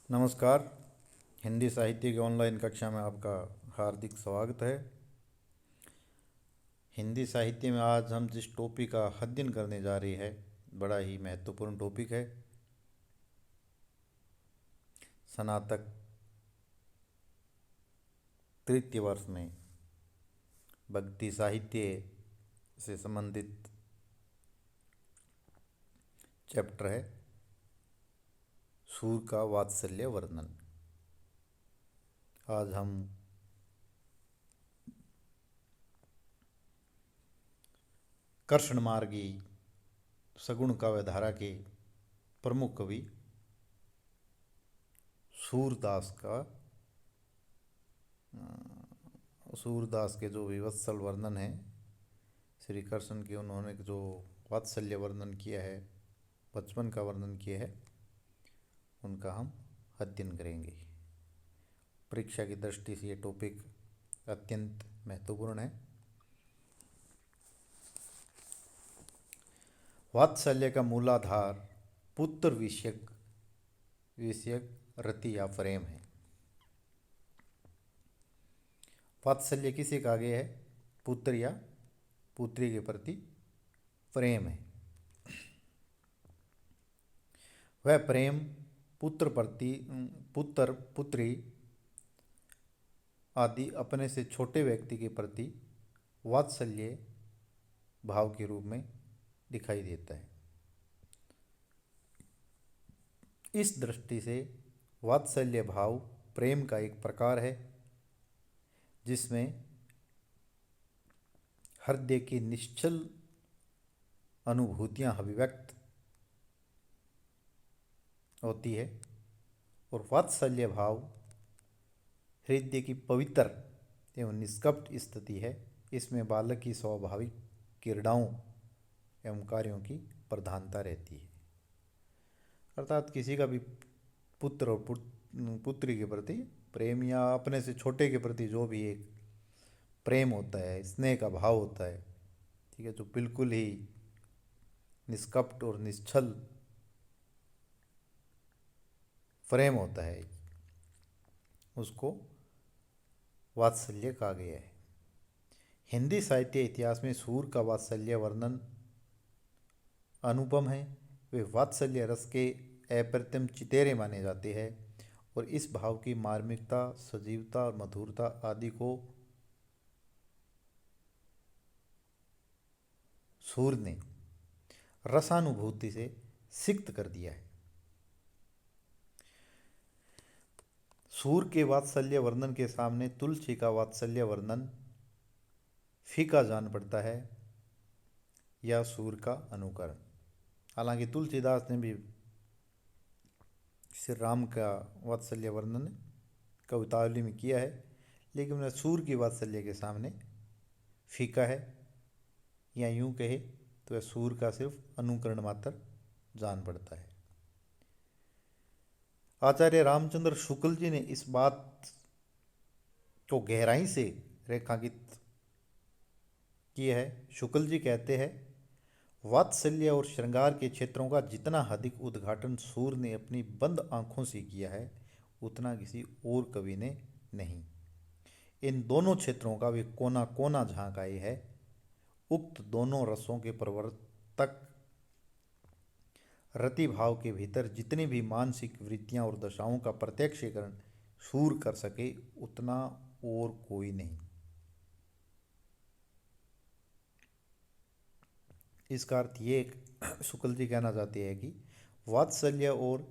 नमस्कार। हिंदी साहित्य की ऑनलाइन कक्षा में आपका हार्दिक स्वागत है। हिंदी साहित्य में आज हम जिस टॉपिक का अध्ययन करने जा रहे हैं, बड़ा ही महत्वपूर्ण टॉपिक है। स्नातक तृतीय वर्ष में भक्ति साहित्य से संबंधित चैप्टर है सूर का वात्सल्य वर्णन। आज हम कृष्ण मार्गी सगुण काव्यधारा के प्रमुख कवि सूरदास के जो विवत्सल वर्णन है श्री कृष्ण के, उन्होंने जो वात्सल्य वर्णन किया है, बचपन का वर्णन किया है, उनका हम अध्ययन करेंगे। परीक्षा की दृष्टि से ये टॉपिक अत्यंत महत्वपूर्ण है। वात्सल्य का मूलाधार पुत्र विषयक विषयक रति या प्रेम है। वात्सल्य किसे कहा गया है? पुत्र या पुत्री के प्रति प्रेम है। वह प्रेम पुत्र पुत्री आदि अपने से छोटे व्यक्ति के प्रति वात्सल्य भाव के रूप में दिखाई देता है। इस दृष्टि से वात्सल्य भाव प्रेम का एक प्रकार है जिसमें हृदय की निश्चल अनुभूतियां अभिव्यक्त होती है, और वात्सल्य भाव हृदय की पवित्र एवं निष्कपट स्थिति है। इसमें बालक की स्वाभाविक क्रीड़ाओं एवं कार्यों की प्रधानता रहती है। अर्थात किसी का भी पुत्र और पुत्री के प्रति प्रेम या अपने से छोटे के प्रति जो भी एक प्रेम होता है, स्नेह का भाव होता है, ठीक है, जो बिल्कुल ही निष्कपट और निश्चल प्रेम होता है, उसको वात्सल्य कहा गया है। हिंदी साहित्य इतिहास में सूर का वात्सल्य वर्णन अनुपम है। वे वात्सल्य रस के अप्रतिम चितेरे माने जाते हैं और इस भाव की मार्मिकता, सजीवता और मधुरता आदि को सूर ने रसानुभूति से सिक्त कर दिया है। सूर के वात्सल्य वर्णन के सामने तुलसी का वात्सल्य वर्णन फीका जान पड़ता है या सूर का अनुकरण। हालांकि तुलसीदास ने भी श्री राम का वात्सल्य वर्णन कवितावली में किया है, लेकिन वह सूर की वात्सल्य के सामने फीका है, या यूं कहे तो वह सूर का सिर्फ अनुकरण मात्र जान पड़ता है। आचार्य रामचंद्र शुक्ल जी ने इस बात को गहराई से रेखांकित किया है। शुक्ल जी कहते हैं, वात्सल्य और श्रृंगार के क्षेत्रों का जितना अधिक उद्घाटन सूर ने अपनी बंद आंखों से किया है, उतना किसी और कवि ने नहीं। इन दोनों क्षेत्रों का वे कोना कोना झांक आए है। उक्त दोनों रसों के प्रवर्तक रति भाव के भीतर जितनी भी मानसिक वृत्तियां और दशाओं का प्रत्यक्षीकरण सूर कर सके, उतना और कोई नहीं। इसका अर्थ ये शुक्ल जी कहना चाहते हैं कि वात्सल्य और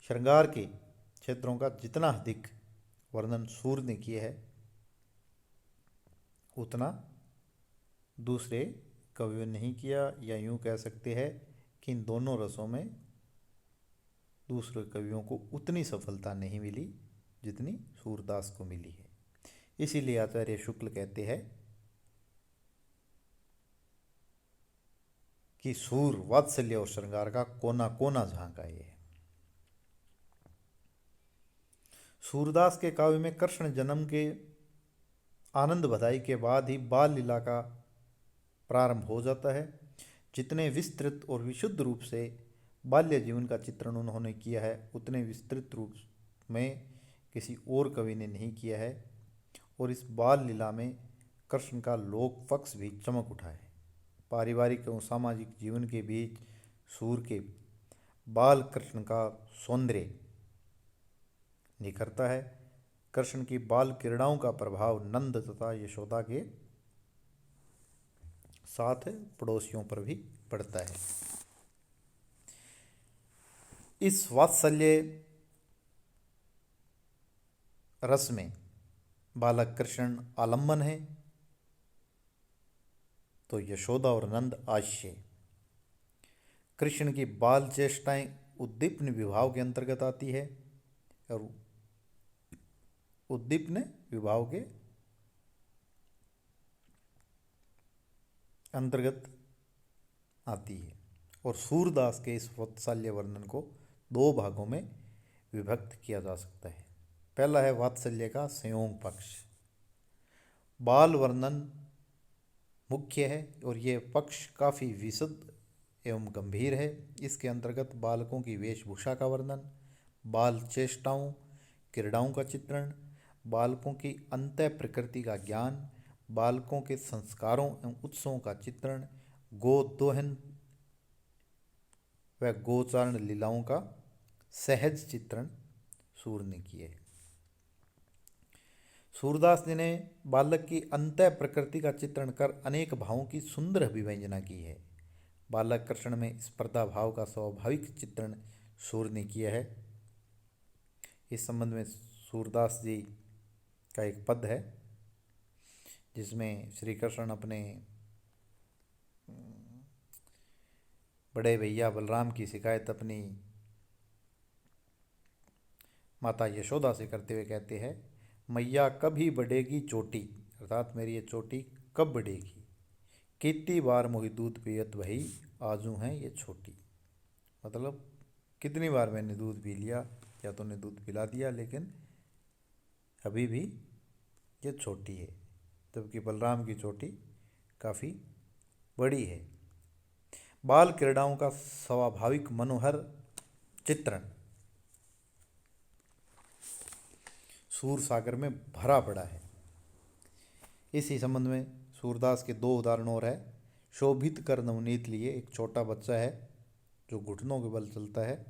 श्रृंगार के क्षेत्रों का जितना अधिक वर्णन सूर ने किया है, उतना दूसरे कवियों ने नहीं किया, या यूं कह सकते हैं कि इन दोनों रसों में दूसरे कवियों को उतनी सफलता नहीं मिली जितनी सूरदास को मिली है। इसीलिए आचार्य शुक्ल कहते हैं कि सूर वात्सल्य और श्रृंगार का कोना कोना झांक आए है। सूरदास के काव्य में कृष्ण जन्म के आनंद बधाई के बाद ही बाल लीला का प्रारंभ हो जाता है। जितने विस्तृत और विशुद्ध रूप से बाल्य जीवन का चित्रण उन्होंने किया है, उतने विस्तृत रूप में किसी और कवि ने नहीं किया है। और इस बाल लीला में कृष्ण का लोक पक्ष भी चमक उठा है। पारिवारिक एवं सामाजिक जीवन के बीच सूर के बाल कृष्ण का सौंदर्य निखरता है। कृष्ण की बाल क्रीड़ाओं का प्रभाव नंद तथा यशोदा के साथ पड़ोसियों पर भी पड़ता है। इस वात्सल्य रस में बालक कृष्ण आलम्बन है तो यशोदा और नंद आश्रय। कृष्ण की बाल चेष्टाएं उद्दीपन विभाव के अंतर्गत आती है और उद्दीपन विभाव के अंतर्गत आती है। और सूरदास के इस वात्सल्य वर्णन को दो भागों में विभक्त किया जा सकता है। पहला है वात्सल्य का संयोग पक्ष। बाल वर्णन मुख्य है और ये पक्ष काफ़ी विशद एवं गंभीर है। इसके अंतर्गत बालकों की वेशभूषा का वर्णन, बाल चेष्टाओं क्रीड़ाओं का चित्रण, बालकों की अंतः प्रकृति का ज्ञान, बालकों के संस्कारों एवं उत्सवों का चित्रण, गोदोहन व गोचारण लीलाओं का सहज चित्रण सूर ने किए। सूरदास जी ने बालक की अंतः प्रकृति का चित्रण कर अनेक भावों की सुंदर अभिव्यंजना की है। बालक कृष्ण में स्पर्धा भाव का स्वाभाविक चित्रण सूर ने किया है। इस संबंध में सूरदास जी का एक पद है जिसमें श्री कृष्ण अपने बड़े भैया बलराम की शिकायत अपनी माता यशोदा से करते हुए कहते हैं, मैया कभी बढ़ेगी चोटी, अर्थात मेरी ये चोटी कब बढ़ेगी, कितनी बार मोही दूध पियत वही आजू हैं ये छोटी। मतलब कितनी बार मैंने दूध पी लिया या तूने दूध पिला दिया, लेकिन अभी भी ये छोटी है, जबकि बलराम की चोटी काफ़ी बड़ी है। बाल क्रीड़ाओं का स्वाभाविक मनोहर चित्रण सूर सागर में भरा पड़ा है। इसी संबंध में सूरदास के दो उदाहरण और है। शोभित कर नवनीत लिए, एक छोटा बच्चा है जो घुटनों के बल चलता है।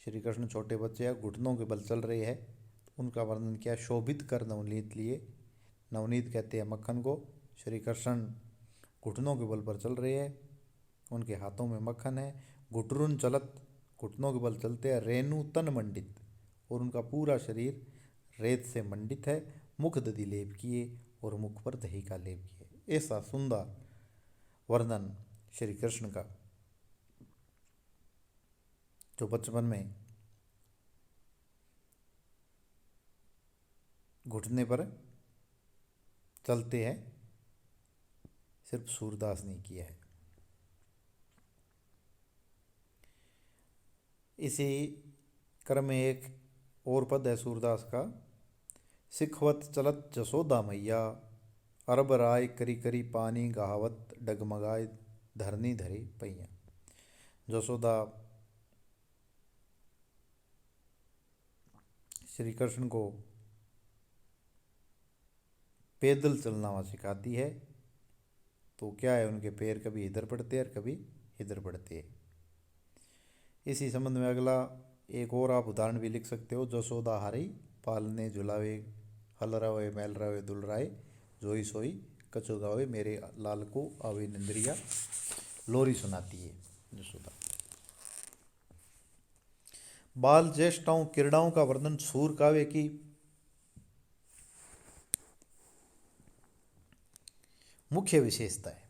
श्री कृष्ण छोटे बच्चे हैं, घुटनों के बल चल रहे हैं, उनका वर्णन किया। शोभित कर नवनीत लिए, नवनीत कहते हैं मक्खन को। श्री कृष्ण घुटनों के बल पर चल रहे हैं, उनके हाथों में मक्खन है। घुटरुन चलत, घुटनों के बल चलते हैं। रेणु तन मंडित, और उनका पूरा शरीर रेत से मंडित है। मुख दधि लेप किए, और मुख पर दही का लेप किए। ऐसा सुंदर वर्णन श्री कृष्ण का जो बचपन में घुटने पर चलते हैं, सिर्फ सूरदास ने किया है। इसी क्रम में एक और पद है सूरदास का। सिखवत चलत जसोदा मैया, अरब राय करी करी पानी गहावत, डगमगाए धरनी धरी पैया। जसोदा श्री कृष्ण को पैदल चलना वहाँ सिखाती है, तो क्या है, उनके पैर कभी इधर पड़ते हैं और कभी इधर पड़ते हैं। इसी संबंध में अगला एक और आप उदाहरण भी लिख सकते हो। जसोदा हारी पालने झुलावे, हल रवे मैल रवे दुल राय, जोई सोई कचो गावे, मेरे लाल को आवे निंद्रिया। लोरी सुनाती है जसोदा। बाल ज्येष्ठाओं क्रीड़ाओं का वर्णन सूर काव्य की मुख्य विशेषता है।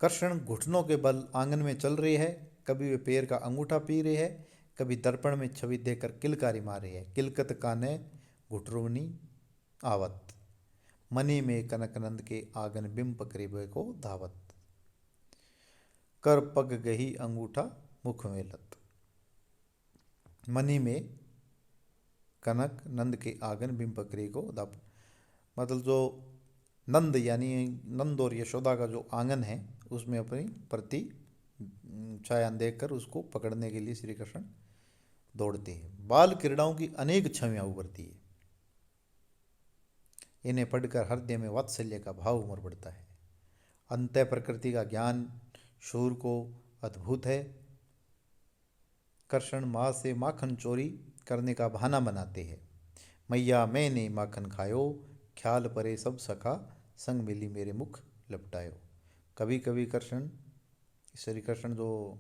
कृष्ण घुटनों के बल आंगन में चल रहे हैं, कभी वे पैर का अंगूठा पी रहे हैं, कभी दर्पण में छवि देकर किलकारी मार रहे हैं। किलकत काने घुटरुनी आवत, मनी में कनकनंद के आंगन बिंब करीब को धावत, कर पग गही अंगूठा मुख में लत। मनी में कनक नंद के आंगन बिंब पकड़ी को धावत, मतलब जो नंद यानी नंद और यशोदा का जो आंगन है उसमें अपनी प्रति छाया देखकर उसको पकड़ने के लिए श्री कृष्ण दौड़ते हैं। बाल क्रीड़ाओं की अनेक छवियां उभरती है। इन्हें पढ़कर हृदय में वात्सल्य का भाव उमड़ पड़ता है। अंतः प्रकृति का ज्ञान शूर को अद्भुत है। कृष्ण माँ से माखन चोरी करने का बहाना बनाते हैं। मैया मैंने माखन खायो, ख्याल परे सब सखा, संग मिली मेरे मुख लपटायो। कभी कभी कृष्ण, श्री कृष्ण जो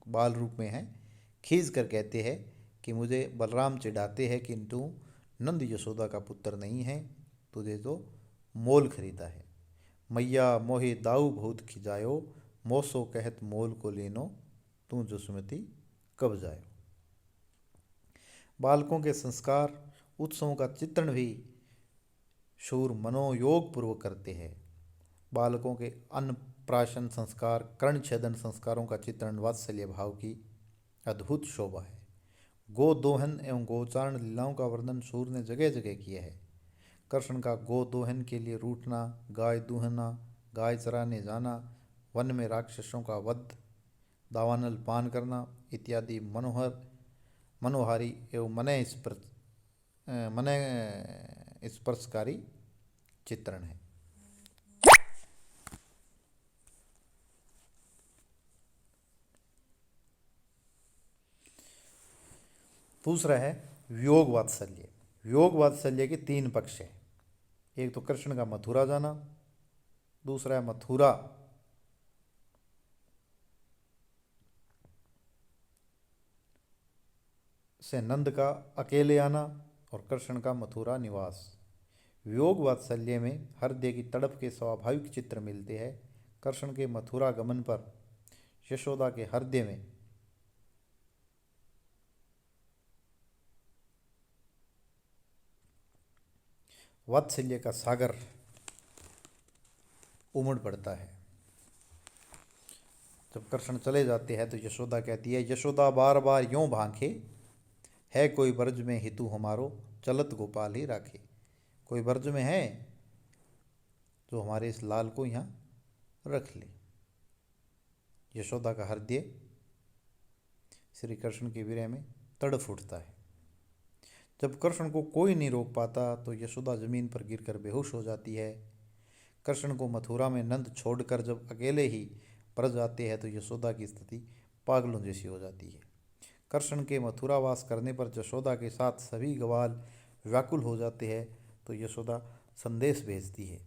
बाल रूप में हैं, खींच कर कहते हैं कि मुझे बलराम चिढ़ाते हैं कि तू नंद यशोदा का पुत्र नहीं है, तुझे तो मोल खरीदा है। मैया मोहे दाऊ बहुत खिजायो, मोसो कहत मोल को लेनो, तू जो सुमति कब जायो। बालकों के संस्कार उत्सवों का चित्रण भी शूर मनोयोग पूर्वक करते हैं। बालकों के अन्नप्राशन संस्कार, कर्ण छेदन संस्कारों का चित्रण वात्सल्य भाव की अद्भुत शोभा है। गो दोहन एवं गोचारण लीलाओं का वर्णन शूर ने जगह जगह किया है। कृष्ण का गो दोहन के लिए रूठना, गाय दूहना, गाय चराने जाना, वन में राक्षसों का वध, दावानल पान करना इत्यादि मनोहारी एवं मन स्पर्शकारी चित्रण है। दूसरा है वियोग वात्सल्य। वियोग वात्सल्य के तीन पक्ष हैं। एक तो कृष्ण का मथुरा जाना, दूसरा है मथुरा से नंद का अकेले आना और कृष्ण का मथुरा निवास। वियोग वात्सल्य में हृदय की तड़प के स्वाभाविक चित्र मिलते हैं। कृष्ण के मथुरा गमन पर यशोदा के हृदय में वात्सल्य का सागर उमड़ पड़ता है। जब कृष्ण चले जाते हैं तो यशोदा कहती है, यशोदा बार बार यूं भांखे, है कोई ब्रज में हितु हमारो, चलत गोपाल ही राखे। कोई ब्रज में है जो हमारे इस लाल को यहाँ रख ले। यशोदा का हृदय श्री कृष्ण के विरह में तड़फ उठता है। जब कृष्ण को कोई नहीं रोक पाता तो यशोदा जमीन पर गिरकर बेहोश हो जाती है। कृष्ण को मथुरा में नंद छोड़कर जब अकेले ही ब्रज आते हैं तो यशोदा की स्थिति पागलों जैसी हो जाती है। कृष्ण के मथुरावास करने पर यशोदा के साथ सभी ग्वाल व्याकुल हो जाते हैं तो यशोदा संदेश भेजती है,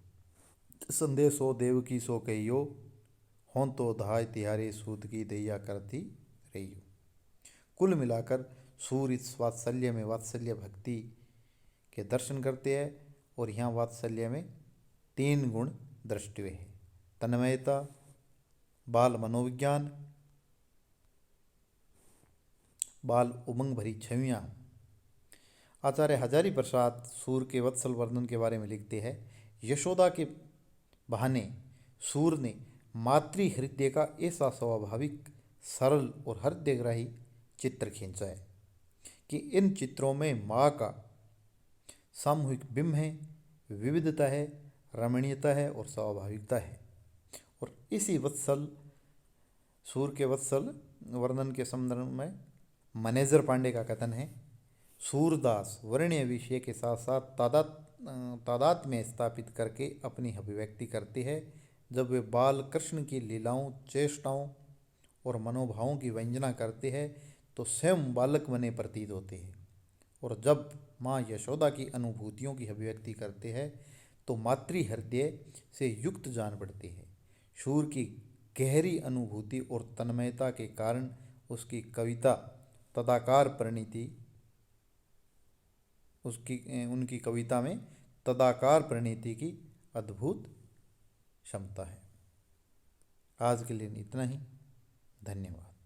संदेशो देवकी सो कहियो, हों तो धाय तिहारे सूत की दैया करती रहियो। कुल मिलाकर सूर्य इस वात्सल्य में वात्सल्य भक्ति के दर्शन करते हैं और यहाँ वात्सल्य में तीन गुण दृष्टि हैं: तन्मयता, बाल मनोविज्ञान, बाल उमंग भरी छवियाँ। आचार्य हजारी प्रसाद सूर के वत्सल वर्णन के बारे में लिखते हैं, यशोदा के बहाने सूर ने मातृ हृदय का ऐसा स्वाभाविक, सरल और हृदयग्राही चित्र खींचा है कि इन चित्रों में माँ का सामूहिक बिंब है, विविधता है, रमणीयता है और स्वाभाविकता है। और इसी वत्सल सूर के वत्सल वर्णन के संदर्भ में मैनेजर पांडे का कथन है, सूरदास वर्णीय विषय के साथ साथ तादात में स्थापित करके अपनी अभिव्यक्ति करते हैं। जब वे बाल कृष्ण की लीलाओं, चेष्टाओं और मनोभावों की व्यंजना करते हैं तो स्वयं बालक बने प्रतीत होते हैं, और जब माँ यशोदा की अनुभूतियों की अभिव्यक्ति करते हैं तो मातृ हृदय से युक्त जान पड़ते हैं। शूर की गहरी अनुभूति और तन्मयता के कारण उसकी कविता तदाकार परिणति उनकी कविता में तदाकार परिणति की अद्भुत क्षमता है। आज के लिए इतना ही। धन्यवाद।